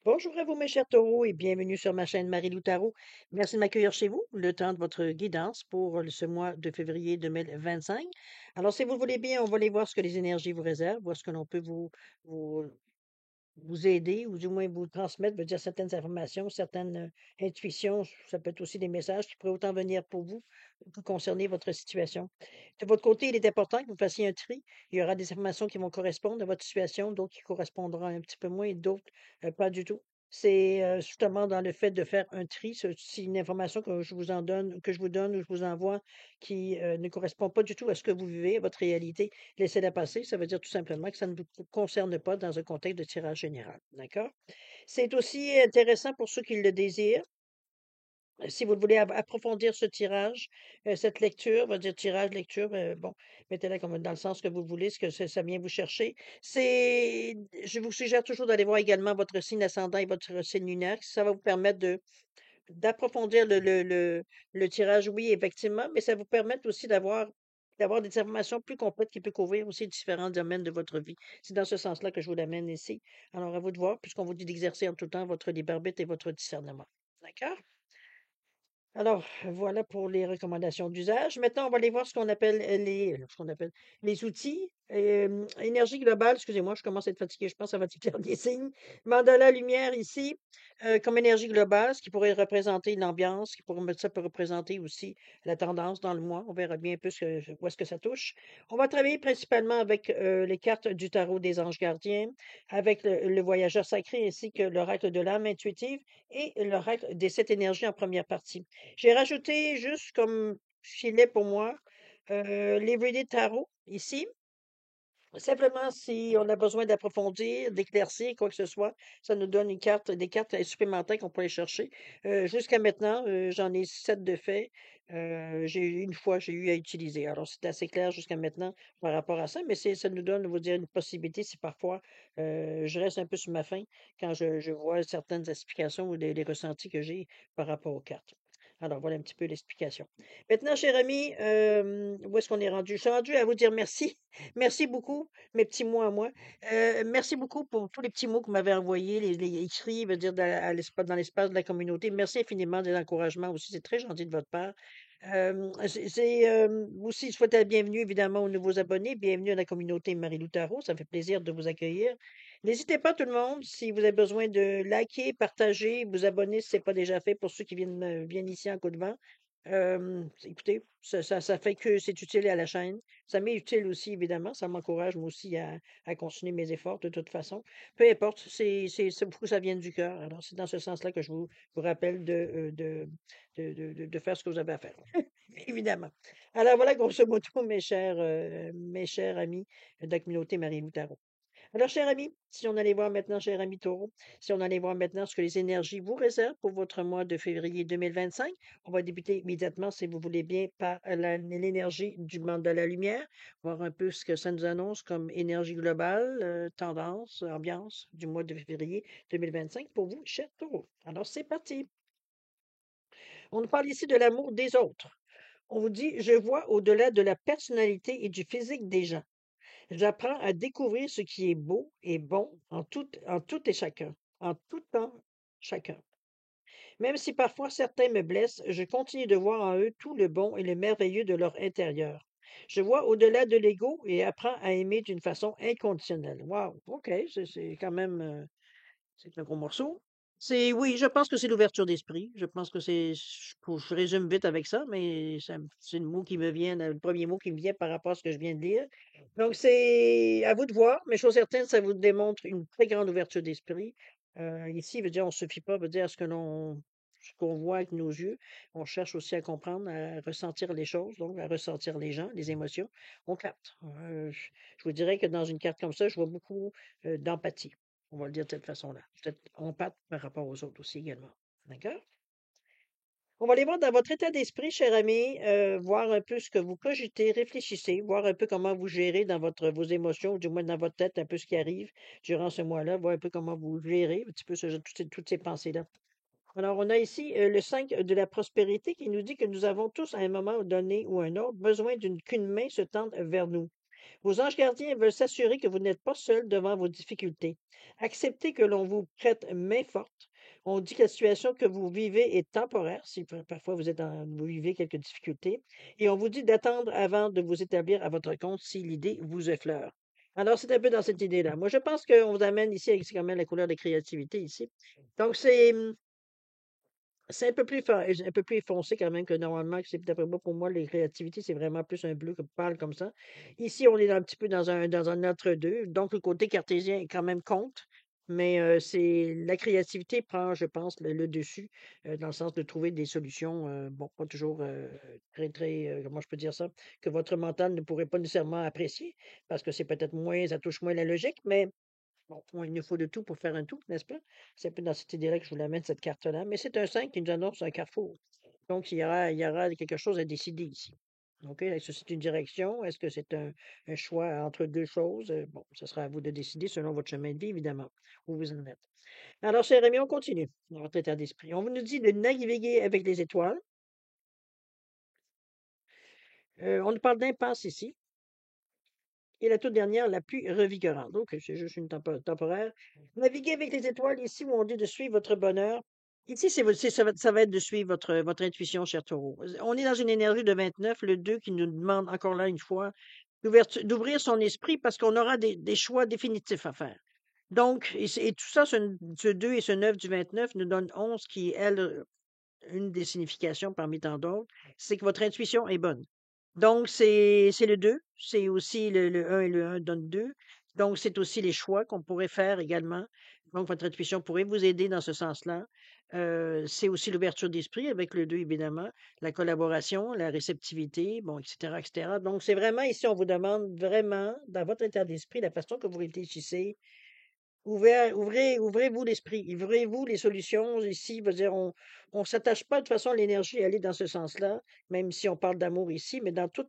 Bonjour à vous, mes chers taureaux, et bienvenue sur ma chaîne Marie-Lou Tarot. Merci de m'accueillir chez vous, le temps de votre guidance pour ce mois de février 2025. Alors, si vous le voulez bien, on va aller voir ce que les énergies vous réservent, voir ce que l'on peut vous, vous aider ou du moins vous transmettre, veut dire certaines informations, certaines intuitions. Ça peut être aussi des messages qui pourraient autant venir pour vous concerner votre situation. De votre côté, il est important que vous fassiez un tri. Il y aura des informations qui vont correspondre à votre situation, d'autres qui correspondront un petit peu moins et d'autres pas du tout. C'est justement dans le fait de faire un tri. Si une information que je vous en donne, que je vous donne ou je vous envoie qui ne correspond pas du tout à ce que vous vivez, à votre réalité, laissez-la passer. Ça veut dire tout simplement que ça ne vous concerne pas dans un contexte de tirage général. D'accord? C'est aussi intéressant pour ceux qui le désirent. Si vous voulez approfondir ce tirage, cette lecture, on va dire tirage, lecture, bon, mettez-la comme dans le sens que vous voulez, ce que ça vient vous chercher. Je vous suggère toujours d'aller voir également votre signe ascendant et votre signe lunaire. Ça va vous permettre d'approfondir le tirage, oui, effectivement, mais ça vous permet aussi d'avoir des informations plus complètes qui peuvent couvrir aussi différents domaines de votre vie. C'est dans ce sens-là que je vous l'amène ici. Alors, à vous de voir, puisqu'on vous dit d'exercer en tout temps votre libre arbitre et votre discernement. D'accord? Alors, voilà pour les recommandations d'usage. Maintenant, on va aller voir ce qu'on appelle les outils. Énergie globale, excusez-moi, je commence à être fatiguée, je pense que ça va être clair des signes. Mandala lumière ici, comme énergie globale, ce qui pourrait représenter l'ambiance, ça peut représenter aussi la tendance dans le mois. On verra bien un peu où est-ce que ça touche. On va travailler principalement avec les cartes du tarot des anges gardiens, avec le voyageur sacré ainsi que l'oracle de l'âme intuitive et l'oracle des sept énergies en première partie. J'ai rajouté juste comme filet pour moi, l'Everyday Tarot ici. Simplement, si on a besoin d'approfondir, d'éclaircir quoi que ce soit, ça nous donne des cartes supplémentaires qu'on peut aller chercher. Jusqu'à maintenant, j'en ai 7 de faits. J'ai eu à utiliser. Alors, c'est assez clair jusqu'à maintenant par rapport à ça, mais ça nous donne, on va dire, une possibilité si parfois je reste un peu sur ma faim quand je vois certaines explications ou les ressentis que j'ai par rapport aux cartes. Alors, voilà un petit peu l'explication. Maintenant, cher ami, où est-ce qu'on est rendu? Je suis rendu à vous dire merci. Merci beaucoup, mes petits mots à moi. Merci beaucoup pour tous les petits mots que vous m'avez envoyés, les écrits, veut dire dans l'espace de la communauté. Merci infiniment des encouragements aussi, c'est très gentil de votre part. Aussi, je souhaite la bienvenue évidemment aux nouveaux abonnés. Bienvenue à la communauté Marie-Lou Tarot. Ça me fait plaisir de vous accueillir. N'hésitez pas, tout le monde, si vous avez besoin de liker, partager, vous abonner si ce n'est pas déjà fait pour ceux qui viennent ici en coup de vent. Écoutez, ça fait que c'est utile à la chaîne. Ça m'est utile aussi, évidemment. Ça m'encourage, moi aussi, à continuer mes efforts de toute façon. Peu importe, c'est pour que ça vienne du cœur. Alors, c'est dans ce sens-là que vous rappelle de faire ce que vous avez à faire. Évidemment. Alors, voilà, grosso modo, mes chers amis de la communauté Marie Moutaro. Alors, cher ami, si on allait voir maintenant, cher ami Taureau, si on allait voir maintenant ce que les énergies vous réservent pour votre mois de février 2025, on va débuter immédiatement, si vous voulez bien, par l'énergie du monde de la lumière, voir un peu ce que ça nous annonce comme énergie globale, tendance, ambiance du mois de février 2025 pour vous, cher Taureau. Alors, c'est parti. On nous parle ici de l'amour des autres. On vous dit, je vois au-delà de la personnalité et du physique des gens. J'apprends à découvrir ce qui est beau et bon en tout et chacun, en tout temps, chacun. Même si parfois certains me blessent, je continue de voir en eux tout le bon et le merveilleux de leur intérieur. Je vois au-delà de l'ego et apprends à aimer d'une façon inconditionnelle. Wow, OK, c'est quand même c'est un gros morceau. Oui, je pense que c'est l'ouverture d'esprit. Je pense que je résume vite avec ça, mais c'est le mot qui me vient, le premier mot qui me vient par rapport à ce que je viens de lire. Donc, c'est à vous de voir, mais chose certaine, ça vous démontre une très grande ouverture d'esprit. Ici, veut dire, on ne se fie pas, veut dire, à ce qu'on voit avec nos yeux. On cherche aussi à comprendre, à ressentir les choses, donc à ressentir les gens, les émotions. On capte. Je vous dirais que dans une carte comme ça, je vois beaucoup d'empathie. On va le dire de cette façon-là. Peut-être empathe par rapport aux autres aussi également. D'accord? On va aller voir dans votre état d'esprit, cher ami, voir un peu ce que vous cogitez, réfléchissez, voir un peu comment vous gérez vos émotions, ou du moins dans votre tête, un peu ce qui arrive durant ce mois-là, voir un peu comment vous gérez un petit peu toutes ces pensées-là. Alors, on a ici le 5 de la prospérité qui nous dit que nous avons tous, à un moment donné ou un autre, besoin qu'une main se tende vers nous. Vos anges gardiens veulent s'assurer que vous n'êtes pas seul devant vos difficultés. Acceptez que l'on vous prête main forte. On dit que la situation que vous vivez est temporaire, si parfois vous vivez quelques difficultés, et on vous dit d'attendre avant de vous établir à votre compte si l'idée vous effleure. Alors, c'est un peu dans cette idée-là. Moi, je pense qu'on vous amène ici avec c'est quand même la couleur de créativité ici. Donc, c'est un peu plus foncé quand même que normalement, que c'est d'après moi, pour moi, les créativités, c'est vraiment plus un bleu que pâle comme ça. Ici, on est un petit peu dans un entre-deux. Donc, le côté cartésien est quand même compte, mais c'est la créativité prend, je pense, le dessus, dans le sens de trouver des solutions, bon, pas toujours très, très, comment je peux dire ça, que votre mental ne pourrait pas nécessairement apprécier, parce que c'est peut-être moins, ça touche moins la logique, mais bon, il nous faut de tout pour faire un tout, n'est-ce pas? C'est un peu dans cette idée-là que je vous l'amène, cette carte-là. Mais c'est un 5 qui nous annonce un carrefour. Donc, il y aura quelque chose à décider ici. OK? Est-ce que c'est une direction? Est-ce que c'est un choix entre deux choses? Bon, ce sera à vous de décider selon votre chemin de vie, évidemment, où vous en êtes. Alors, cher ami, on continue dans votre état d'esprit. On nous dit de naviguer avec les étoiles. On nous parle d'impasse ici. Et la toute dernière, la plus revigorante. Donc, c'est juste une temporaire. Naviguer avec les étoiles, ici où on dit de suivre votre bonheur. Ici, ça va être de suivre votre intuition, cher taureau. On est dans une énergie de 29, le 2 qui nous demande encore là une fois d'ouvrir son esprit parce qu'on aura des choix définitifs à faire. Donc, et tout ça, ce 2 et ce 9 du 29 nous donne 11 qui, elle, une des significations parmi tant d'autres, c'est que votre intuition est bonne. Donc, c'est le 2, c'est aussi le 1 et le 1 donnent 2. Donc, c'est aussi les choix qu'on pourrait faire également. Donc, votre intuition pourrait vous aider dans ce sens-là. C'est aussi l'ouverture d'esprit avec le 2, évidemment, la collaboration, la réceptivité, bon, etc., etc. Donc, c'est vraiment ici, on vous demande vraiment, dans votre état d'esprit, la façon que vous réfléchissez, ouvrez-vous l'esprit, ouvrez-vous les solutions. Ici, veut dire, on s'attache pas de toute façon à l'énergie à aller dans ce sens-là, même si on parle d'amour ici, mais dans tous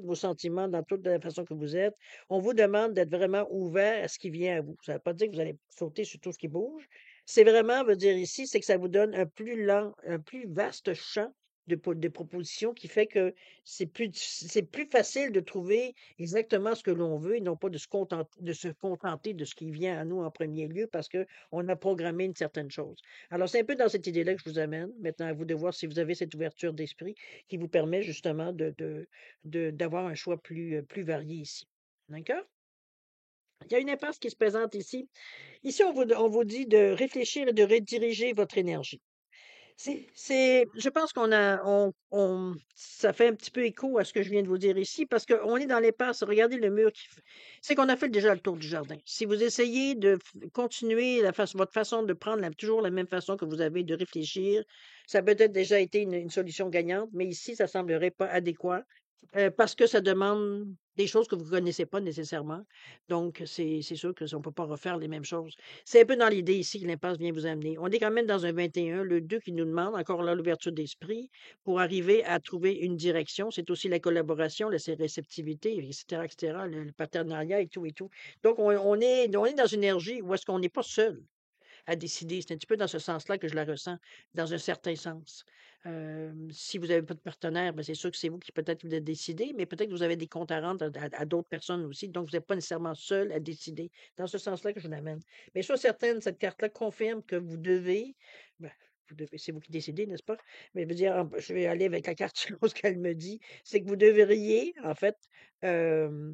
vos sentiments, dans toute la façon que vous êtes, on vous demande d'être vraiment ouvert à ce qui vient à vous. Ça ne veut pas dire que vous allez sauter sur tout ce qui bouge. C'est vraiment, veut dire ici, c'est que ça vous donne un plus vaste champ de propositions qui fait que c'est plus facile de trouver exactement ce que l'on veut et non pas de se contenter de ce qui vient à nous en premier lieu parce qu'on a programmé une certaine chose. Alors, c'est un peu dans cette idée-là que je vous amène. Maintenant, à vous de voir si vous avez cette ouverture d'esprit qui vous permet justement d'avoir un choix plus varié ici. D'accord? Il y a une impasse qui se présente ici. Ici, on vous dit de réfléchir et de rediriger votre énergie. Je pense ça fait un petit peu écho à ce que je viens de vous dire ici, parce qu'on est dans l'impasse. Regardez le mur c'est qu'on a fait déjà le tour du jardin. Si vous essayez de continuer votre façon de prendre toujours la même façon que vous avez de réfléchir, ça a peut-être déjà été une solution gagnante, mais ici, ça semblerait pas adéquat. Parce que ça demande des choses que vous ne connaissez pas nécessairement. Donc, c'est sûr que on ne peut pas refaire les mêmes choses. C'est un peu dans l'idée ici que l'impasse vient vous amener. On est quand même dans un 21, le 2 qui nous demande encore là l'ouverture d'esprit pour arriver à trouver une direction. C'est aussi la collaboration, la réceptivité, etc., etc., le partenariat et tout et tout. Donc, on est dans une énergie où est-ce qu'on n'est pas seul à décider. C'est un petit peu dans ce sens-là que je la ressens, dans un certain sens. Si vous n'avez pas de partenaire, ben c'est sûr que c'est vous qui peut-être vous êtes décidé, mais peut-être que vous avez des comptes à rendre à d'autres personnes aussi, donc vous n'êtes pas nécessairement seul à décider. Dans ce sens-là que je l'amène. Mais soit certaine, cette carte-là confirme que ben, c'est vous qui décidez, n'est-ce pas? Mais je veux dire, je vais aller avec la carte selon ce qu'elle me dit, c'est que vous devriez, en fait, euh,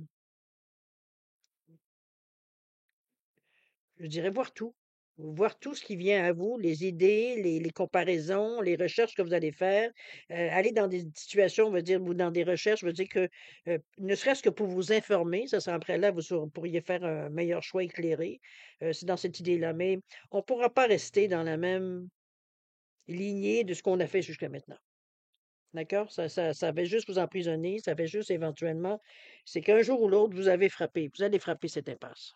je dirais voir tout. Voir tout ce qui vient à vous, les idées, les comparaisons, les recherches que vous allez faire. Aller dans des situations, on va dire, ou dans des recherches, veut dire que, ne serait-ce que pour vous informer, ça serait après là, pourriez faire un meilleur choix éclairé. C'est dans cette idée-là. Mais on ne pourra pas rester dans la même lignée de ce qu'on a fait jusqu'à maintenant. D'accord? Ça va juste vous emprisonner, ça va juste éventuellement, c'est qu'un jour ou l'autre, vous allez frapper cette impasse.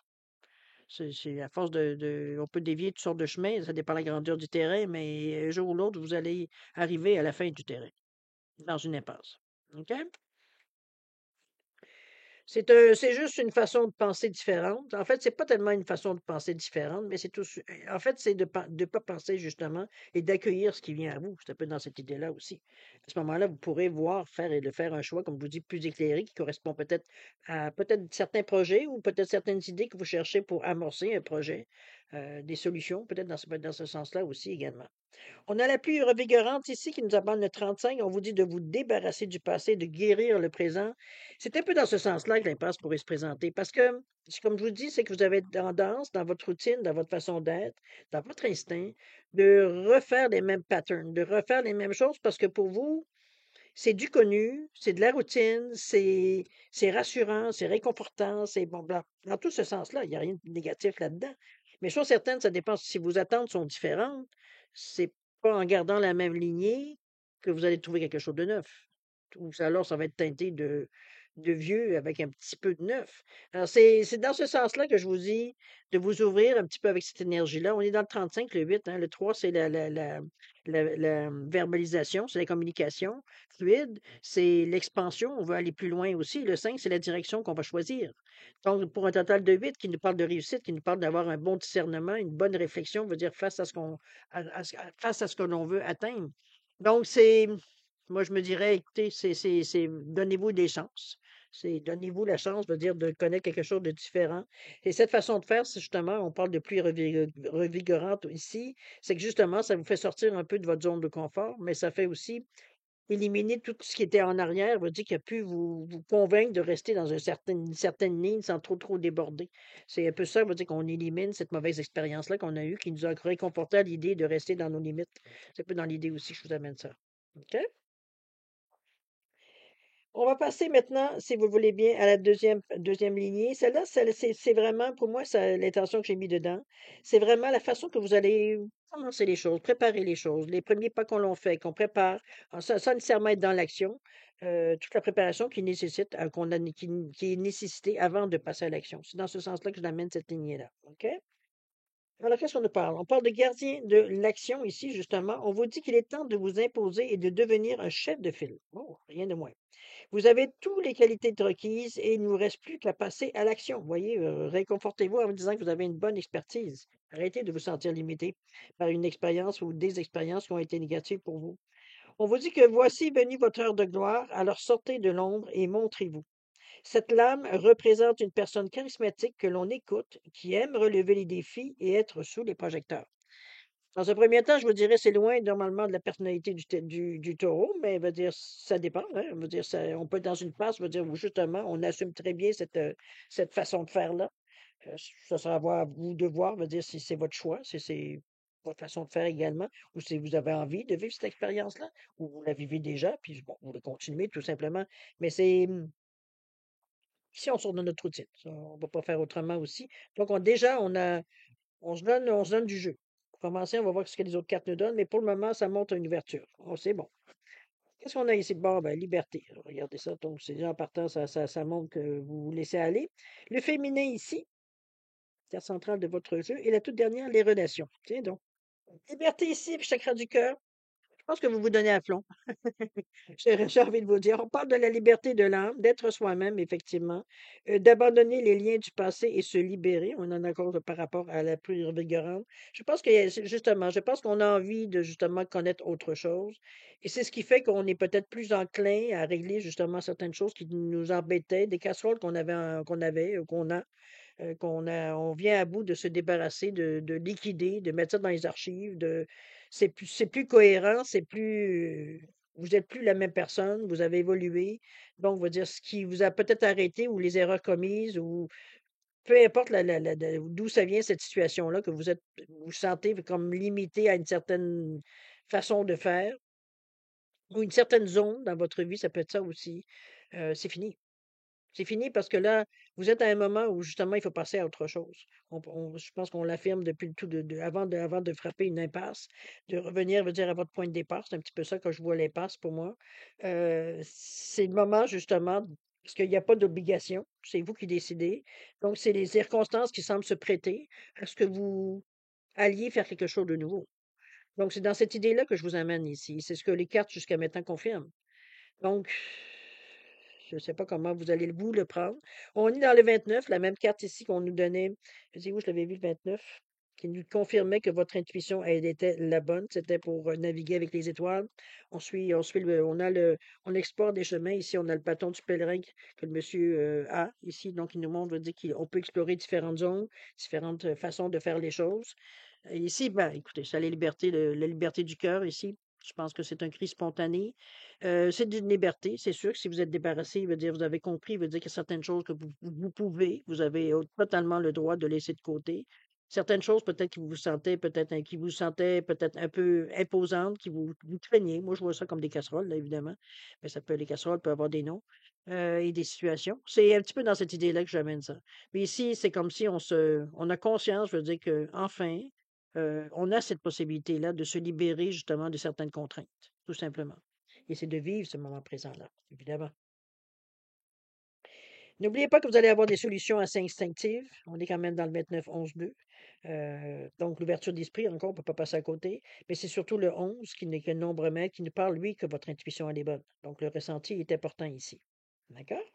C'est à force on peut dévier toutes sortes de chemins, ça dépend de la grandeur du terrain, mais un jour ou l'autre, vous allez arriver à la fin du terrain, dans une impasse. OK? C'est juste une façon de penser différente. En fait, c'est pas tellement une façon de penser différente, mais c'est tout en fait, c'est de pas penser justement et d'accueillir ce qui vient à vous. C'est un peu dans cette idée-là aussi. À ce moment-là, vous pourrez voir, faire un choix, comme je vous dis, plus éclairé, qui correspond peut-être à peut-être certains projets ou peut-être certaines idées que vous cherchez pour amorcer un projet, des solutions, peut-être dans ce sens-là aussi également. On a la pluie revigorante ici qui nous aborde le 35. On vous dit de vous débarrasser du passé, de guérir le présent. C'est un peu dans ce sens-là que l'impasse pourrait se présenter. Parce que, comme je vous dis, c'est que vous avez tendance, dans votre routine, dans votre façon d'être, dans votre instinct, de refaire les mêmes patterns, de refaire les mêmes choses parce que pour vous, c'est du connu, c'est de la routine, c'est rassurant, c'est réconfortant, c'est bon, dans tout ce sens-là, il n'y a rien de négatif là-dedans. Mais chose certaine, ça dépend si vos attentes sont différentes, c'est pas en gardant la même lignée que vous allez trouver quelque chose de neuf. Ou alors ça va être teinté de vieux avec un petit peu de neuf. Alors c'est dans ce sens-là que je vous dis de vous ouvrir un petit peu avec cette énergie-là. On est dans le 35, le 8, hein, le 3, c'est la verbalisation, c'est la communication fluide, c'est l'expansion, on veut aller plus loin aussi. Le 5, c'est la direction qu'on va choisir. Donc, pour un total de 8 qui nous parle de réussite, qui nous parle d'avoir un bon discernement, une bonne réflexion, veut dire face à ce qu'on face à ce que l'on veut atteindre. Donc, moi, je me dirais, écoutez, donnez-vous des chances. C'est donnez-vous la chance, veut dire, de connaître quelque chose de différent. Et cette façon de faire, c'est justement, on parle de pluie revigorante ici, c'est que justement, ça vous fait sortir un peu de votre zone de confort, mais ça fait aussi éliminer tout ce qui était en arrière, veut dire qu'il a pu vous convaincre de rester dans une certaine ligne sans trop déborder. C'est un peu ça, veut dire qu'on élimine cette mauvaise expérience-là qu'on a eue, qui nous a réconforté à l'idée de rester dans nos limites. C'est un peu dans l'idée aussi que je vous amène ça. OK? On va passer maintenant, si vous le voulez bien, à la deuxième lignée. Celle-là, c'est vraiment, pour moi, c'est l'intention que j'ai mis dedans. C'est vraiment la façon que vous allez commencer les choses, préparer les choses, les premiers pas qu'on l'on fait, qu'on prépare, sans nécessairement être dans l'action, toute la préparation qui nécessite, qui est nécessitée avant de passer à l'action. C'est dans ce sens-là que je l'amène cette lignée-là. OK? Alors, qu'est-ce qu'on nous parle? On parle de gardien de l'action ici, justement. On vous dit qu'il est temps de vous imposer et de devenir un chef de file. Oh, rien de moins. Vous avez toutes les qualités requises et il ne vous reste plus qu'à passer à l'action. Vous voyez, réconfortez-vous en vous disant que vous avez une bonne expertise. Arrêtez de vous sentir limité par une expérience ou des expériences qui ont été négatives pour vous. On vous dit que voici venue votre heure de gloire, alors sortez de l'ombre et montrez-vous. Cette lame représente une personne charismatique que l'on écoute, qui aime relever les défis et être sous les projecteurs. Dans un premier temps, je vous dirais, c'est loin normalement de la personnalité du taureau, mais veut dire, ça dépend, hein. Veut dire, on peut être dans une passe, veut dire, où justement, on assume très bien cette façon de faire-là. Ça sera à vous de voir, veut dire, si c'est votre choix, si c'est votre façon de faire également, ou si vous avez envie de vivre cette expérience-là, ou vous la vivez déjà, puis bon, vous le continuez tout simplement. Mais ici, on sort de notre routine. On ne va pas faire autrement aussi. Donc, déjà, on se donne du jeu. Pour commencer, on va voir ce que les autres cartes nous donnent, mais pour le moment, ça montre une ouverture. Oh, c'est bon. Qu'est-ce qu'on a ici? Bon, ben, liberté. Alors, regardez ça. Donc, c'est déjà en partant, ça montre que vous vous laissez aller. Le féminin ici, carte centrale de votre jeu. Et la toute dernière, les relations. Tiens donc. Liberté ici, chakra du cœur. Je pense que vous vous donnez à fond. J'ai envie de vous dire, on parle de la liberté de l'âme, d'être soi-même, effectivement, d'abandonner les liens du passé et se libérer. On en a encore par rapport à la plus revigorante. Je pense que justement, je pense qu'on a envie de justement connaître autre chose. Et c'est ce qui fait qu'on est peut-être plus enclin à régler justement certaines choses qui nous embêtaient, des casseroles qu'on a. On vient à bout de se débarrasser, de liquider, de mettre ça dans les archives, c'est plus cohérent, vous êtes plus la même personne, vous avez évolué. Donc, on va dire ce qui vous a peut-être arrêté ou les erreurs commises ou peu importe d'où ça vient cette situation-là, que vous sentez comme limité à une certaine façon de faire ou une certaine zone dans votre vie, ça peut être ça aussi. C'est fini. C'est fini parce que là, vous êtes à un moment où justement il faut passer à autre chose. Je pense qu'on l'affirme depuis le tout avant de frapper une impasse, de revenir, veut dire, à votre point de départ. C'est un petit peu ça que je vois l'impasse pour moi. C'est le moment justement, parce qu'il n'y a pas d'obligation, c'est vous qui décidez. Donc, c'est les circonstances qui semblent se prêter à ce que vous alliez faire quelque chose de nouveau. Donc, c'est dans cette idée-là que je vous amène ici. C'est ce que les cartes jusqu'à maintenant confirment. Donc, Je ne sais pas comment vous allez vous le prendre. On est dans le 29, la même carte ici qu'on nous donnait. Je sais où je l'avais vu le 29, qui nous confirmait que votre intuition, elle était la bonne. C'était pour naviguer avec les étoiles. On explore des chemins. Ici, on a le bâton du pèlerin que le monsieur a ici. Donc, il nous montre, veut dire qu'on peut explorer différentes zones, différentes façons de faire les choses. Et ici, ben, écoutez, c'est la liberté, la liberté du cœur ici. Je pense que c'est un cri spontané. C'est d'une liberté, c'est sûr que si vous êtes débarrassé, veut dire vous avez compris, veut dire qu'il y a certaines choses que vous pouvez, vous avez totalement le droit de laisser de côté. Certaines choses, peut-être que vous sentez, qui vous sentez peut-être un peu imposantes, vous craignez. Moi, je vois ça comme des casseroles, là, évidemment. Mais les casseroles peuvent avoir des noms et des situations. C'est un petit peu dans cette idée-là que j'amène ça. Mais ici, c'est comme si on a conscience, je veux dire que, enfin, on a cette possibilité-là de se libérer justement de certaines contraintes, tout simplement. Et c'est de vivre ce moment présent-là, évidemment. N'oubliez pas que vous allez avoir des solutions assez instinctives. On est quand même dans le 29-11-2. Donc, l'ouverture d'esprit, encore, on ne peut pas passer à côté. Mais c'est surtout le 11 qui n'est que le nombre maître, qui nous parle, lui, que votre intuition, elle est bonne. Donc, le ressenti est important ici. D'accord?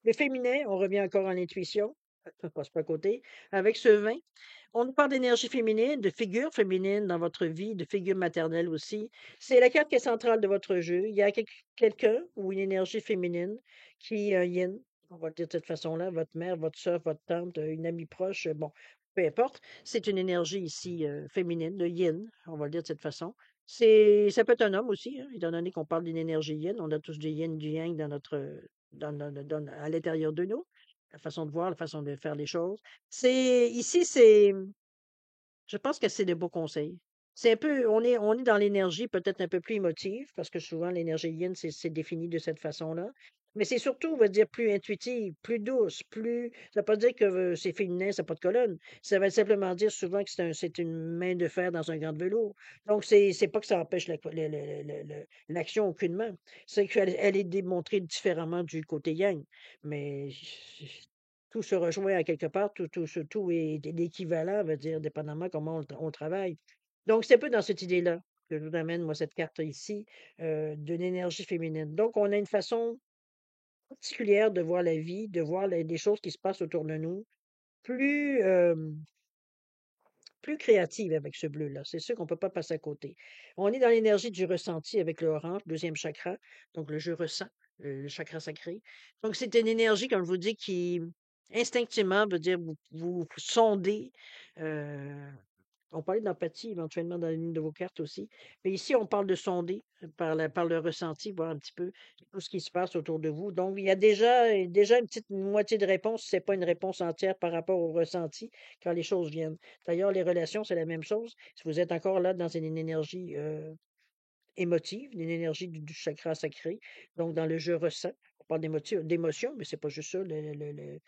Le féminin, on revient encore en intuition. On passe pas à côté. Avec ce 20, on nous parle d'énergie féminine, de figure féminine dans votre vie, de figure maternelle aussi. C'est la carte qui est centrale de votre jeu. Il y a quelqu'un ou une énergie féminine qui est un yin, on va le dire de cette façon-là, votre mère, votre soeur, votre tante, une amie proche, bon, peu importe. C'est une énergie ici féminine, de yin, on va le dire de cette façon. Ça peut être un homme aussi, hein, étant donné qu'on parle d'une énergie yin. On a tous du yin, du yang dans à l'intérieur de nous. La façon de voir, la façon de faire les choses. Ici, je pense que c'est de beaux conseils. C'est un peu, on est dans l'énergie peut-être un peu plus émotive, parce que souvent l'énergie yin, c'est défini de cette façon-là. Mais c'est surtout, on va dire, plus intuitive, plus douce, ça ne veut pas dire que c'est féminin, ça n'a pas de colonne. Ça va simplement dire souvent que c'est une main de fer dans un gant de velours. Donc, c'est pas que ça empêche l'action aucunement. C'est elle est démontrée différemment du côté yang. Mais tout se rejoint à quelque part, tout est l'équivalent, veut dire, dépendamment comment on travaille. Donc, c'est un peu dans cette idée-là que je vous amène, moi, cette carte ici, de l'énergie féminine. Donc, on a une façon particulière de voir la vie, de voir les choses qui se passent autour de nous, plus, plus créative avec ce bleu-là. C'est sûr qu'on ne peut pas passer à côté. On est dans l'énergie du ressenti avec le orange, deuxième chakra, donc le je ressens, le chakra sacré. Donc, c'est une énergie, comme je vous dis, qui instinctivement veut dire vous sondez. euh, on parlait d'empathie éventuellement dans une de vos cartes aussi. Mais ici, on parle de sonder par le ressenti, voir un petit peu tout ce qui se passe autour de vous. Donc, il y a déjà une petite moitié de réponse, si ce n'est pas une réponse entière par rapport au ressenti quand les choses viennent. D'ailleurs, les relations, c'est la même chose. Si vous êtes encore là dans une énergie émotive, une énergie du chakra sacré, donc dans le je ressens. On parle d'émotion, mais c'est pas juste ça, le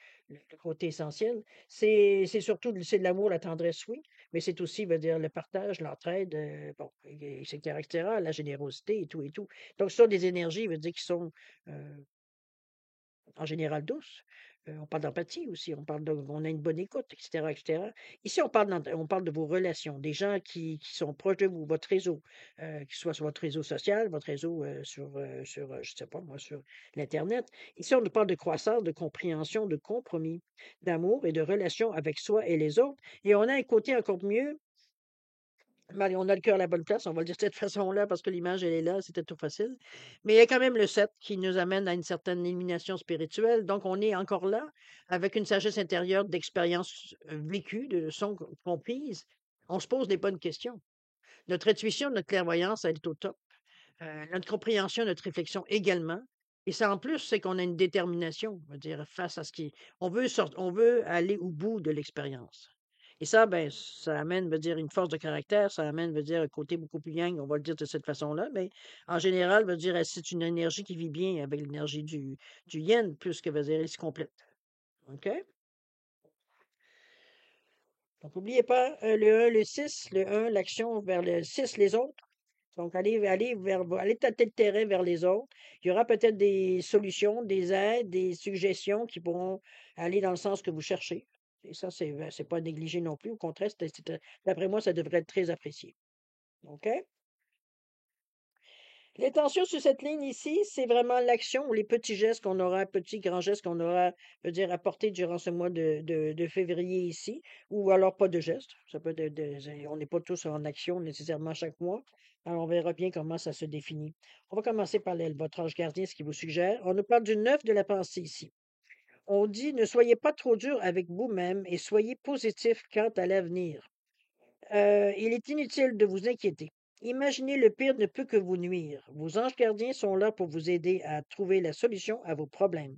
côté essentiel. C'est surtout c'est de l'amour, la tendresse, oui, mais c'est aussi, veut dire, le partage, l'entraide, bon, etc., la générosité et tout et tout. Donc, ce sont des énergies, veut dire, qui sont euh, en général douces. On parle d'empathie aussi, on a une bonne écoute, etc., etc. Ici, on parle de vos relations, des gens qui sont proches de vous, votre réseau, qu'il soit sur votre réseau social, votre réseau je sais pas moi, sur l'Internet. Ici, on nous parle de croissance, de compréhension, de compromis, d'amour et de relations avec soi et les autres. Et on a un côté encore mieux. Allez, on a le cœur à la bonne place, on va le dire de cette façon-là, parce que l'image, elle est là, c'était tout facile. Mais il y a quand même le 7 qui nous amène à une certaine élimination spirituelle. Donc, on est encore là, avec une sagesse intérieure d'expériences vécues, de leçons comprises. On se pose des bonnes questions. Notre intuition, notre clairvoyance, elle est au top. Notre compréhension, notre réflexion également. Et ça, en plus, c'est qu'on a une détermination, on va dire, face à ce qui. On veut aller au bout de l'expérience. Et ça, ben, ça amène, veut dire, une force de caractère, ça amène, veut dire, un côté beaucoup plus yang, on va le dire de cette façon-là, mais en général, veut dire, c'est une énergie qui vit bien avec l'énergie du yin, plus que, veut dire, elle se complète. OK? Donc, n'oubliez pas le 1, le 6, le 1, l'action vers le 6, les autres. Donc, allez tâter le terrain vers les autres. Il y aura peut-être des solutions, des aides, des suggestions qui pourront aller dans le sens que vous cherchez. Et ça, c'est pas négligé non plus. Au contraire, d'après moi, ça devrait être très apprécié. OK? L'intention sur cette ligne ici, c'est vraiment l'action ou les petits gestes qu'on aura, petits, grands gestes qu'on aura, je veux dire, apportés durant ce mois de février ici, ou alors pas de gestes. Ça peut être, on n'est pas tous en action nécessairement chaque mois. Alors, on verra bien comment ça se définit. On va commencer par votre ange gardien, ce qu'il vous suggère. On nous parle du neuf de la pensée ici. On dit, ne soyez pas trop dur avec vous-même et soyez positif quant à l'avenir. Il est inutile de vous inquiéter. Imaginez le pire ne peut que vous nuire. Vos anges gardiens sont là pour vous aider à trouver la solution à vos problèmes.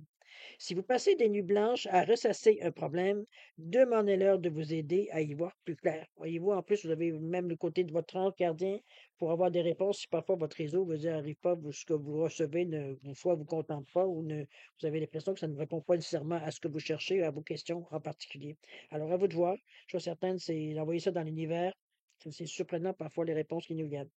Si vous passez des nuits blanches à ressasser un problème, demandez-leur de vous aider à y voir plus clair. Voyez-vous, en plus, vous avez même le côté de votre ange gardien pour avoir des réponses si parfois votre réseau vous n'arrive pas, ce que vous recevez soit vous contente pas ou vous avez l'impression que ça ne répond pas nécessairement à ce que vous cherchez, à vos questions en particulier. Alors, à vous de voir. Je suis certaine, c'est d'envoyer ça dans l'univers. C'est surprenant parfois les réponses qui nous viennent.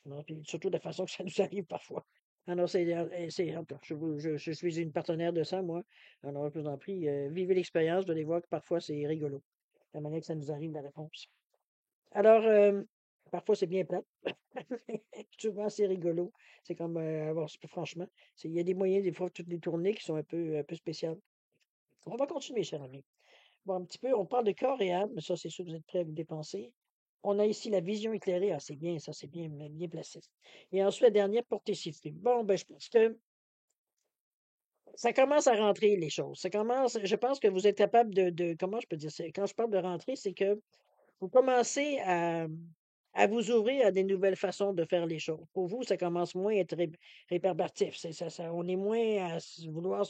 Alors, puis surtout de la façon que ça nous arrive parfois. Alors, en tout cas, je suis une partenaire de ça, moi. Alors, je vous en prie, vivez l'expérience, vous allez voir que parfois c'est rigolo, la manière que ça nous arrive, la réponse. Alors, parfois c'est bien plate, mais souvent c'est rigolo. C'est comme, franchement, il y a des moyens, des fois, toutes les tournées qui sont un peu spéciales. On va continuer, cher ami. Bon, un petit peu, on parle de corps et âme, mais ça, c'est sûr que vous êtes prêts à vous dépenser. On a ici la vision éclairée. Ah, c'est bien, ça, c'est bien, bien placé. Et ensuite, la dernière, portée sifflée. Bon, ben, je pense que ça commence à rentrer, les choses. Je pense que vous êtes capable comment je peux dire ça? Quand je parle de rentrer, c'est que vous commencez à vous ouvrir à des nouvelles façons de faire les choses. Pour vous, ça commence moins à être rébarbatif. On est moins à vouloir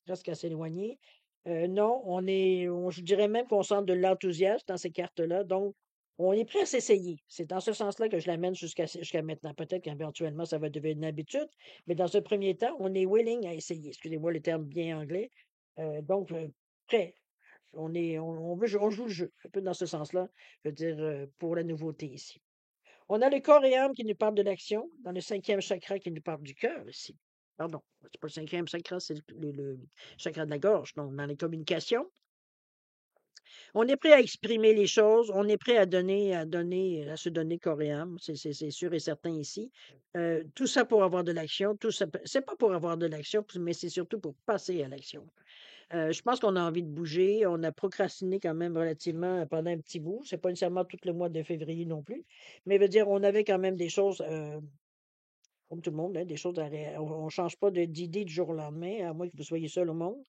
presque à s'éloigner. Non, je dirais même qu'on sent de l'enthousiasme dans ces cartes-là. Donc, on est prêt à s'essayer. C'est dans ce sens-là que je l'amène jusqu'à maintenant. Peut-être qu'éventuellement, ça va devenir une habitude, mais dans ce premier temps, on est willing à essayer. Excusez-moi le terme bien anglais. Donc, prêt. On joue le jeu, un peu dans ce sens-là, je veux dire, pour la nouveauté ici. On a le corps et âme qui nous parle de l'action, dans le cinquième chakra qui nous parle du cœur ici. Pardon, c'est pas le cinquième chakra, c'est le chakra de la gorge, donc dans les communications. On est prêt à exprimer les choses, on est prêt à se donner corps et âme, c'est sûr et certain ici. Tout ça pour avoir de l'action, tout ça, c'est pas pour avoir de l'action, mais c'est surtout pour passer à l'action. Je pense qu'on a envie de bouger. On a procrastiné quand même relativement pendant un petit bout. C'est pas nécessairement tout le mois de février non plus. Mais veut dire, on avait quand même des choses, comme tout le monde, hein, des choses on change pas d'idée du jour au lendemain, à moins que vous soyez seul au monde.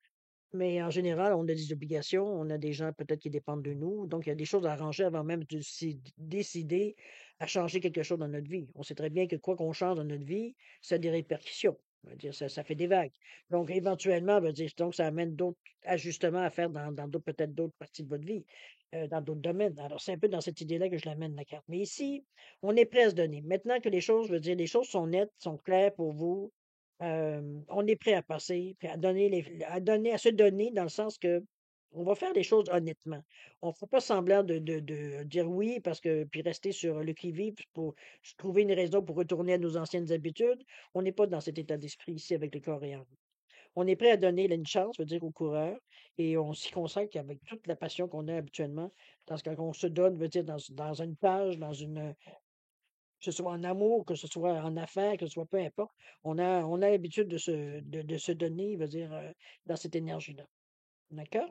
Mais en général, on a des obligations, on a des gens peut-être qui dépendent de nous. Donc, il y a des choses à arranger avant même de décider à changer quelque chose dans notre vie. On sait très bien que quoi qu'on change dans notre vie, ça a des répercussions. On va dire, ça fait des vagues. Donc, éventuellement, on va dire, donc, ça amène d'autres ajustements à faire peut-être d'autres parties de votre vie, dans d'autres domaines. Alors, c'est un peu dans cette idée-là que je l'amène la carte. Mais ici, on est prêt à se donner. Maintenant que les choses, je veux dire, les choses sont nettes, sont claires pour vous, on est prêt à passer, puis à se donner dans le sens que on va faire les choses honnêtement. On ne fera pas semblant de dire oui parce que puis rester sur le qui-vive pour trouver une raison pour retourner à nos anciennes habitudes. On n'est pas dans cet état d'esprit ici avec le coréen. On est prêt à donner là, une chance, veut dire au coureur, et on s'y consacre avec toute la passion qu'on a habituellement. Dans ce qu'on se donne, veut dire dans une page, que ce soit en amour, que ce soit en affaires, que ce soit peu importe, on a l'habitude de se donner, veut dire, dans cette énergie-là. D'accord?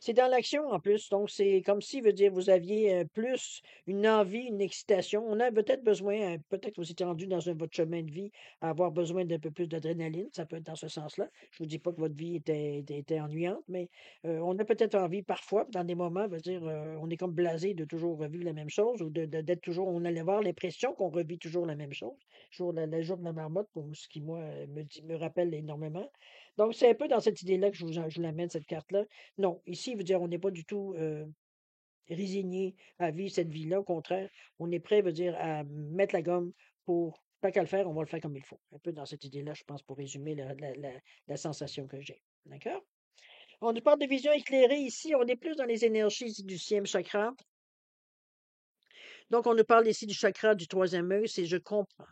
C'est dans l'action en plus, donc c'est comme si, veut dire, vous aviez plus une envie, une excitation. On a peut-être besoin, peut-être que vous étiez rendu dans votre chemin de vie à avoir besoin d'un peu plus d'adrénaline, ça peut être dans ce sens-là. Je vous dis pas que votre vie était ennuyante, mais on a peut-être envie parfois, dans des moments, veut dire, on est comme blasé de toujours revivre la même chose ou d'être toujours, on allait avoir l'impression qu'on revit toujours la même chose. Toujours le jour de la marmotte, pour ce qui, moi, me rappelle énormément. Donc, c'est un peu dans cette idée-là que je vous l'amène, cette carte-là. Non, ici, veut dire, on n'est pas du tout résigné à vivre cette vie-là. Au contraire, on est prêt, veut dire, à mettre la gomme pour, pas qu'à le faire, on va le faire comme il faut. Un peu dans cette idée-là, je pense, pour résumer la sensation que j'ai. D'accord? On nous parle de vision éclairée ici. On est plus dans les énergies du sixième chakra. Donc, on nous parle ici du chakra du troisième œil. C'est je comprends.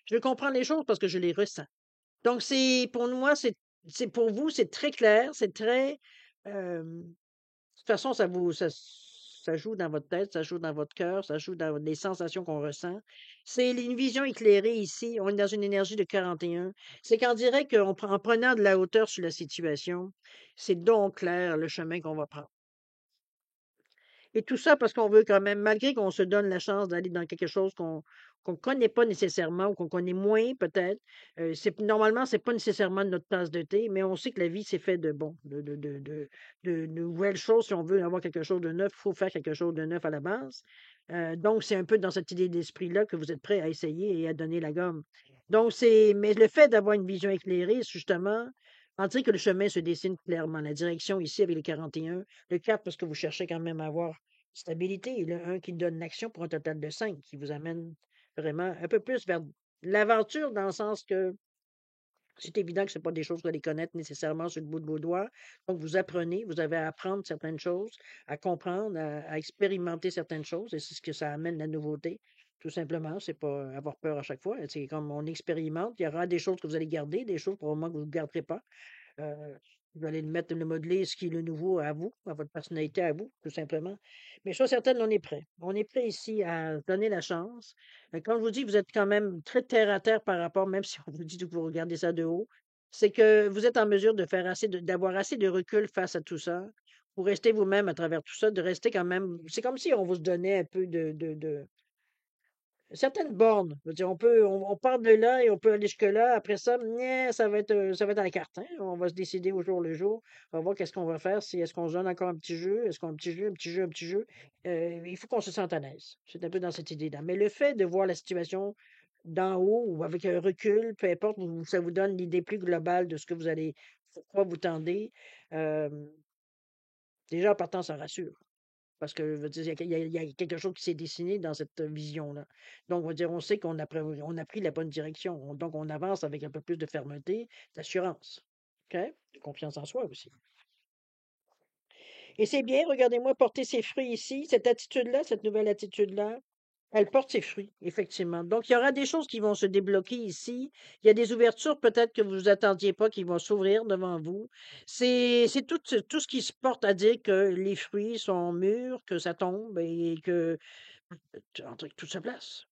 Je comprends les choses parce que je les ressens. Donc, pour moi, c'est pour vous, c'est très clair, c'est très. De toute façon, Ça joue dans votre tête, ça joue dans votre cœur, ça joue dans les sensations qu'on ressent. C'est une vision éclairée ici. On est dans une énergie de 41. C'est qu'on dirait en prenant de la hauteur sur la situation, c'est donc clair le chemin qu'on va prendre. Et tout ça parce qu'on veut quand même, malgré qu'on se donne la chance d'aller dans quelque chose qu'on connaît pas nécessairement ou qu'on connaît moins peut-être, normalement, c'est pas nécessairement notre tasse de thé, mais on sait que la vie, c'est fait de bon, de nouvelles choses. Si on veut avoir quelque chose de neuf, il faut faire quelque chose de neuf à la base. Donc, c'est un peu dans cette idée d'esprit-là que vous êtes prêt à essayer et à donner la gomme. Donc, mais le fait d'avoir une vision éclairée, c'est justement, on dirait que le chemin se dessine clairement. La direction ici avec les 41, le 4 parce que vous cherchez quand même à avoir stabilité, et le 1 qui donne l'action pour un total de 5 qui vous amène vraiment un peu plus vers l'aventure dans le sens que c'est évident que ce pas des choses que vous allez connaître nécessairement sur le bout de vos doigts. Donc, vous apprenez, vous avez à apprendre certaines choses, à comprendre, à expérimenter certaines choses, et c'est ce que ça amène la nouveauté. Tout simplement, c'est pas avoir peur à chaque fois. C'est comme on expérimente, il y aura des choses que vous allez garder, des choses probablement que vous ne garderez pas. Euh, vous allez le modeler, ce qui est le nouveau à vous, à votre personnalité à vous, tout simplement. Mais chose certaine, on est prêt. On est prêt ici à donner la chance. Quand je vous dis que vous êtes quand même très terre à terre par rapport, même si on vous dit que vous regardez ça de haut, c'est que vous êtes en mesure de faire d'avoir assez de recul face à tout ça pour rester vous-même à travers tout ça, de rester quand même. C'est comme si on vous donnait un peu de certaines bornes. Je veux dire, on part de là et on peut aller jusque-là. Après ça, ça va être à la carte, hein. On va se décider au jour le jour. On va voir qu'est-ce qu'on va faire. Si est-ce qu'on se donne encore un petit jeu? Est-ce qu'on a un petit jeu, un petit jeu, un petit jeu? Il faut qu'on se sente à l'aise. C'est un peu dans cette idée-là. Mais le fait de voir la situation d'en haut ou avec un recul, peu importe, ça vous donne l'idée plus globale de ce que vous allez, pourquoi vous tendez. euh, Déjà, en partant, ça rassure. Parce que, je veux dire, il y a quelque chose qui s'est dessiné dans cette vision-là. Donc, on va dire, on sait on a pris la bonne direction. Donc, on avance avec un peu plus de fermeté, d'assurance. OK? De confiance en soi aussi. Et c'est bien, regardez-moi porter ses fruits ici. Cette attitude-là, cette nouvelle attitude-là, elle porte ses fruits, effectivement. Donc, il y aura des choses qui vont se débloquer ici. Il y a des ouvertures peut-être que vous attendiez pas qui vont s'ouvrir devant vous. C'est tout ce qui se porte à dire que les fruits sont mûrs, que ça tombe et que tout se place.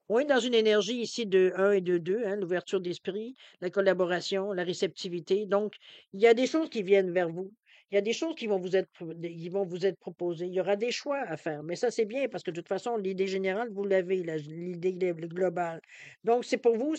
On est dans une énergie ici de un et de 2, hein, l'ouverture d'esprit, la collaboration, la réceptivité. Donc, il y a des choses qui viennent vers vous. Il y a des choses qui vont vous être proposées. Il y aura des choix à faire. Mais ça, c'est bien parce que de toute façon, l'idée générale, vous l'avez, l'idée globale. Donc, c'est pour vous,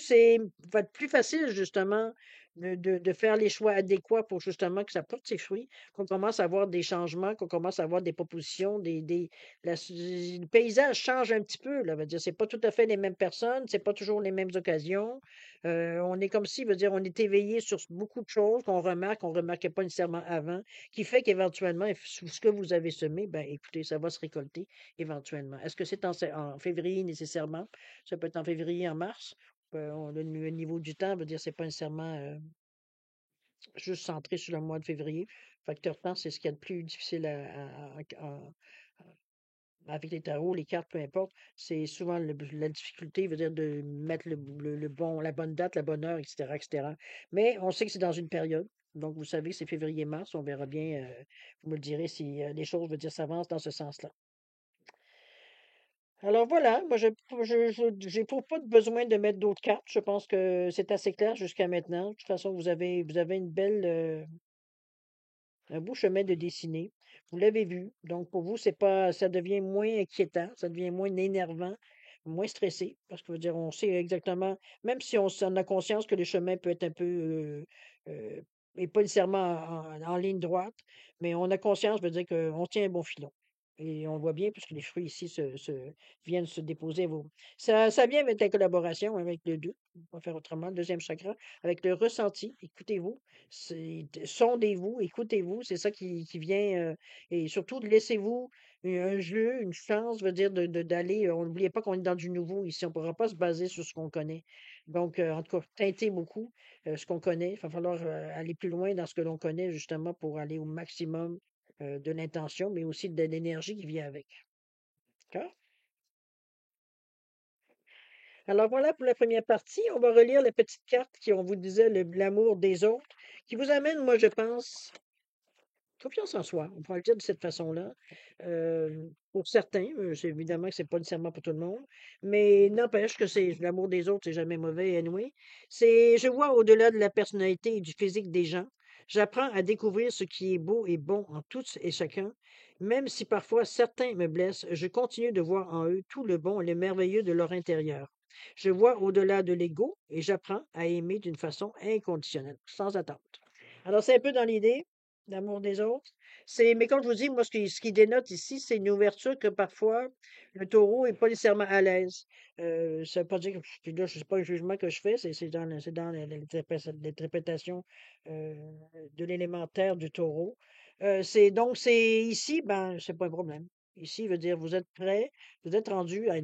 va être plus facile, justement, de faire les choix adéquats pour justement que ça porte ses fruits, qu'on commence à avoir des changements, qu'on commence à avoir des propositions, le paysage change un petit peu, là. Veut dire, c'est pas tout à fait les mêmes personnes, c'est pas toujours les mêmes occasions. On est comme si, veut dire, on est éveillé sur beaucoup de choses qu'on remarquait pas nécessairement avant, qui fait qu'éventuellement, sous ce que vous avez semé, ben, écoutez, ça va se récolter éventuellement. Est-ce que c'est en février nécessairement? Ça peut être en février, en mars. Le niveau du temps veut dire, c'est pas nécessairement juste centré sur le mois de février. Facteur temps, c'est ce qu'il y a de plus difficile avec les tarots, les cartes, peu importe, c'est souvent la difficulté, veut dire de mettre la bonne date, la bonne heure, etc., etc. Mais on sait que c'est dans une période. Donc, vous savez, c'est février-mars. On verra bien. Vous me le direz si les choses, veut dire, s'avancent dans ce sens-là. Alors voilà, moi, j'éprouve pas de besoin de mettre d'autres cartes. Je pense que c'est assez clair jusqu'à maintenant. De toute façon, vous avez un beau chemin de dessiner. Vous l'avez vu. Donc, pour vous, c'est pas, ça devient moins inquiétant, ça devient moins énervant, moins stressé. Parce que, veut dire, on sait exactement, même si on a conscience que le chemin peut être un peu, euh, et pas nécessairement en ligne droite, mais on a conscience, veut dire qu'on tient un bon filon. Et on le voit bien, puisque les fruits ici viennent se déposer. Ça vient avec la collaboration avec le 2. On va faire autrement, le deuxième chakra, avec le ressenti. Écoutez-vous. Sondez-vous, écoutez-vous, c'est ça qui vient, et surtout laissez-vous un jeu, une chance, veut dire d'aller. N'oubliez pas qu'on est dans du nouveau ici, on ne pourra pas se baser sur ce qu'on connaît. Donc, en tout cas, teintez beaucoup ce qu'on connaît. Il va falloir aller plus loin dans ce que l'on connaît, justement, pour aller au maximum de l'intention, mais aussi de l'énergie qui vient avec. D'accord? Alors voilà pour la première partie. On va relire les petites cartes qui, on vous disait, l'amour des autres, qui vous amène, moi, je pense, Confiance en soi, on pourrait le dire de cette façon-là. Pour certains, c'est évidemment que c'est pas nécessairement pour tout le monde, mais n'empêche que c'est l'amour des autres, c'est jamais mauvais anyway. Je vois au-delà de la personnalité et du physique des gens. J'apprends à découvrir ce qui est beau et bon en tous et chacun. Même si parfois certains me blessent, je continue de voir en eux tout le bon et le merveilleux de leur intérieur. Je vois au-delà de l'ego et j'apprends à aimer d'une façon inconditionnelle, sans attente. Alors, c'est un peu dans l'idée. L'amour des autres. Mais comme je vous dis, moi, ce qui dénote ici, c'est une ouverture que parfois le taureau est pas nécessairement à l'aise. Ça veut pas dire que puis là, c'est pas un jugement que je fais, c'est dans l'interprétation euh, de l'élémentaire du taureau. C'est ici, ben, c'est pas un problème. Ici, veut dire vous êtes prêt, vous êtes rendu à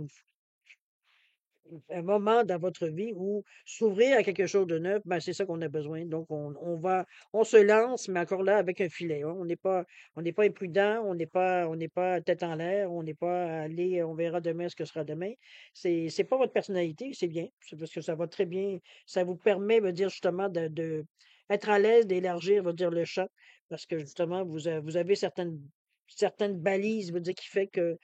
un moment dans votre vie où s'ouvrir à quelque chose de neuf, ben, c'est ça qu'on a besoin. Donc, on se lance, mais encore là, avec un filet, hein. On n'est pas imprudent, on n'est pas tête en l'air, on n'est pas allé, on verra demain ce que sera demain. C'est pas votre personnalité, c'est bien. C'est parce que ça va très bien. Ça vous permet, de dire justement, être à l'aise, d'élargir, dire le champ, parce que justement, vous avez certaines balises, dire, qui fait que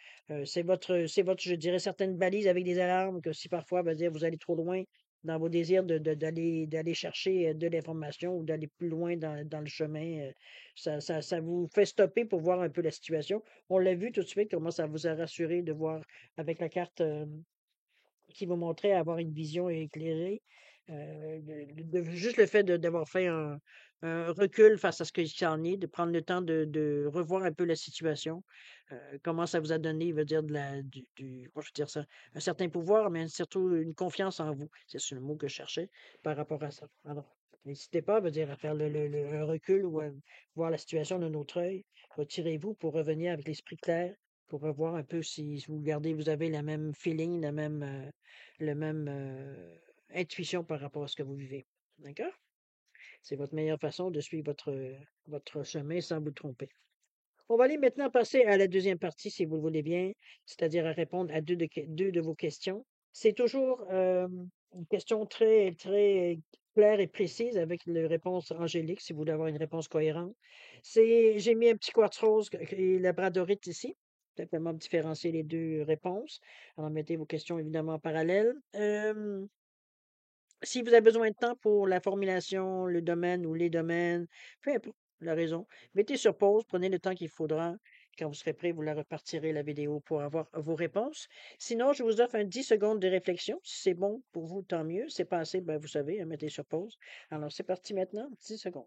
c'est votre, je dirais, certaines balises avec des alarmes que si parfois, dire, vous allez trop loin dans vos désirs d'aller chercher de l'information ou d'aller plus loin dans le chemin, ça vous fait stopper pour voir un peu la situation. On l'a vu tout de suite, comment ça vous a rassuré de voir avec la carte qui vous montrait avoir une vision éclairée. Juste le fait d'avoir fait un recul face à ce qu'il en est, de prendre le temps de revoir un peu la situation, comment ça vous a donné, veut dire, comment je veux dire ça, un certain pouvoir, mais surtout une confiance en vous. C'est le mot que je cherchais par rapport à ça. Alors, n'hésitez pas, veut dire, à faire un recul ou à voir la situation d'un autre œil. Retirez-vous pour revenir avec l'esprit clair, pour revoir un peu si vous avez la même feeling, le même intuition par rapport à ce que vous vivez. D'accord? C'est votre meilleure façon de suivre votre chemin sans vous tromper. On va aller maintenant passer à la deuxième partie, si vous le voulez bien, c'est-à-dire à répondre à deux de vos questions. C'est toujours une question très, très claire et précise avec une réponse angélique, si vous voulez avoir une réponse cohérente. J'ai mis un petit quartz rose et labradorite ici, simplement différencier les deux réponses. Alors, mettez vos questions évidemment en parallèle. Si vous avez besoin de temps pour la formulation, le domaine ou les domaines, peu importe la raison, mettez sur pause, prenez le temps qu'il faudra. Quand vous serez prêt, vous la repartirez la vidéo pour avoir vos réponses. Sinon, je vous offre un 10 secondes de réflexion. Si c'est bon pour vous, tant mieux. C'est pas assez, ben, vous savez, mettez sur pause. Alors, c'est parti maintenant, 10 secondes.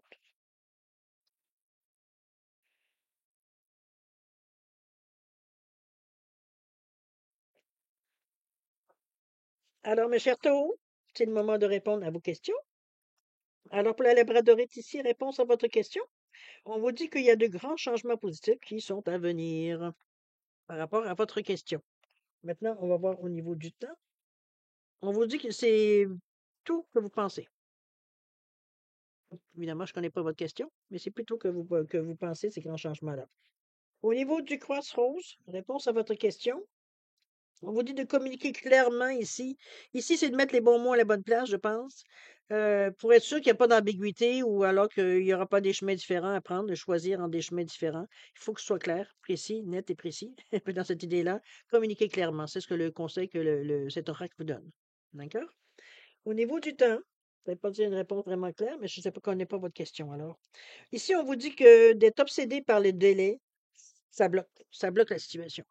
Alors, mes chers taureaux, c'est le moment de répondre à vos questions. Alors, pour la labradorite ici, réponse à votre question. On vous dit qu'il y a de grands changements positifs qui sont à venir par rapport à votre question. Maintenant, on va voir au niveau du temps. On vous dit que c'est tout que vous pensez. Évidemment, je ne connais pas votre question, mais c'est plutôt que vous pensez ces grands changements-là. Au niveau du cross-rose, réponse à votre question, on vous dit de communiquer clairement ici. Ici, c'est de mettre les bons mots à la bonne place, je pense, pour être sûr qu'il n'y a pas d'ambiguïté ou alors qu'il n'y aura pas des chemins différents à prendre, de choisir entre des chemins différents. Il faut que ce soit clair, précis, net et précis. Dans cette idée-là, communiquer clairement. C'est ce que le conseil que cet oracle vous donne. D'accord? Au niveau du temps, vous n'avez pas dit une réponse vraiment claire, mais je ne sais pas, connais pas votre question alors. Ici, on vous dit que d'être obsédé par les délais, ça bloque. Ça bloque la situation.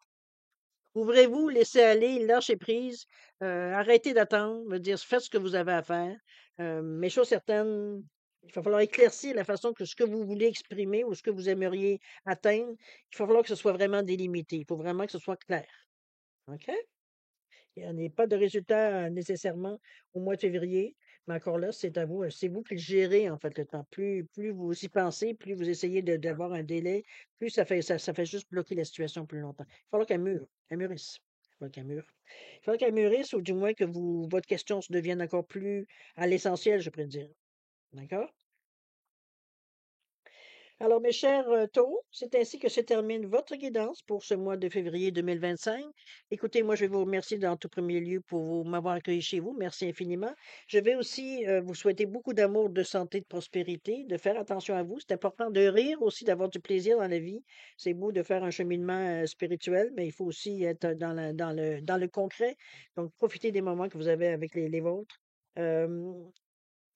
Ouvrez-vous, laissez aller, lâchez prise, arrêtez d'attendre, dire faites ce que vous avez à faire. Mais chose certaine, il va falloir éclaircir la façon que ce que vous voulez exprimer ou ce que vous aimeriez atteindre. Il va falloir que ce soit vraiment délimité. Il faut vraiment que ce soit clair. OK? Il n'y a pas de résultat nécessairement au mois de février, mais encore là, c'est à vous. C'est vous qui le gérez, en fait, le temps. Plus vous y pensez, plus vous essayez d'avoir un délai, plus ça fait juste bloquer la situation plus longtemps. Il va falloir qu'elle mûrisse. Il va falloir qu'elle mûre. Il va falloir qu'elle mûrisse, ou du moins que votre question se devienne encore plus à l'essentiel, je pourrais dire. D'accord? Alors, mes chers taureaux, c'est ainsi que se termine votre guidance pour ce mois de février 2025. Écoutez, moi, je vais vous remercier dans tout premier lieu pour m'avoir accueilli chez vous. Merci infiniment. Je vais aussi vous souhaiter beaucoup d'amour, de santé, de prospérité, de faire attention à vous. C'est important de rire aussi, d'avoir du plaisir dans la vie. C'est beau de faire un cheminement spirituel, mais il faut aussi être dans le concret. Donc, profitez des moments que vous avez avec les vôtres. Euh,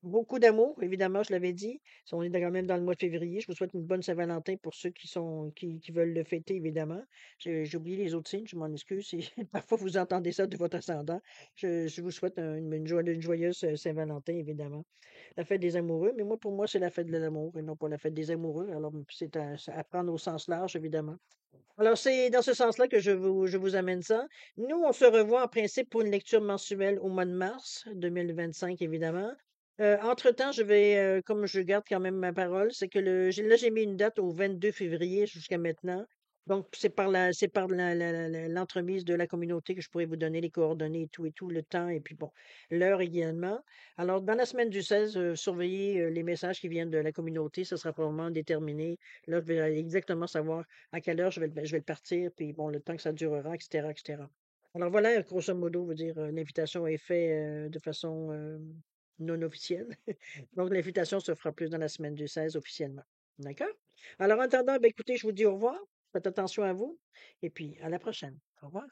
Beaucoup d'amour, évidemment, je l'avais dit. Si on est quand même dans le mois de février, je vous souhaite une bonne Saint-Valentin pour ceux qui veulent le fêter, évidemment. J'ai oublié les autres signes, je m'en excuse. Si parfois vous entendez ça de votre ascendant. Je vous souhaite une joyeuse Saint-Valentin, évidemment. La fête des amoureux, mais moi, pour moi, c'est la fête de l'amour et non pas la fête des amoureux. Alors, c'est à prendre au sens large, évidemment. Alors, c'est dans ce sens-là que je vous amène ça. Nous, on se revoit en principe pour une lecture mensuelle au mois de mars 2025, évidemment. Entre-temps, comme je garde quand même ma parole, c'est que là, j'ai mis une date au 22 février jusqu'à maintenant. Donc, l'entremise de la communauté que je pourrais vous donner les coordonnées et tout, le temps, et puis bon, l'heure également. Alors, dans la semaine du 16, surveillez les messages qui viennent de la communauté. Ça sera probablement déterminé. Là, je vais exactement savoir à quelle heure je vais le partir, puis bon, le temps que ça durera, etc., etc. Alors voilà, grosso modo, vous dire, l'invitation est faite de façon non officielle. Donc, l'invitation se fera plus dans la semaine du 16 officiellement. D'accord? Alors, en attendant, ben, écoutez, je vous dis au revoir. Faites attention à vous. Et puis, à la prochaine. Au revoir.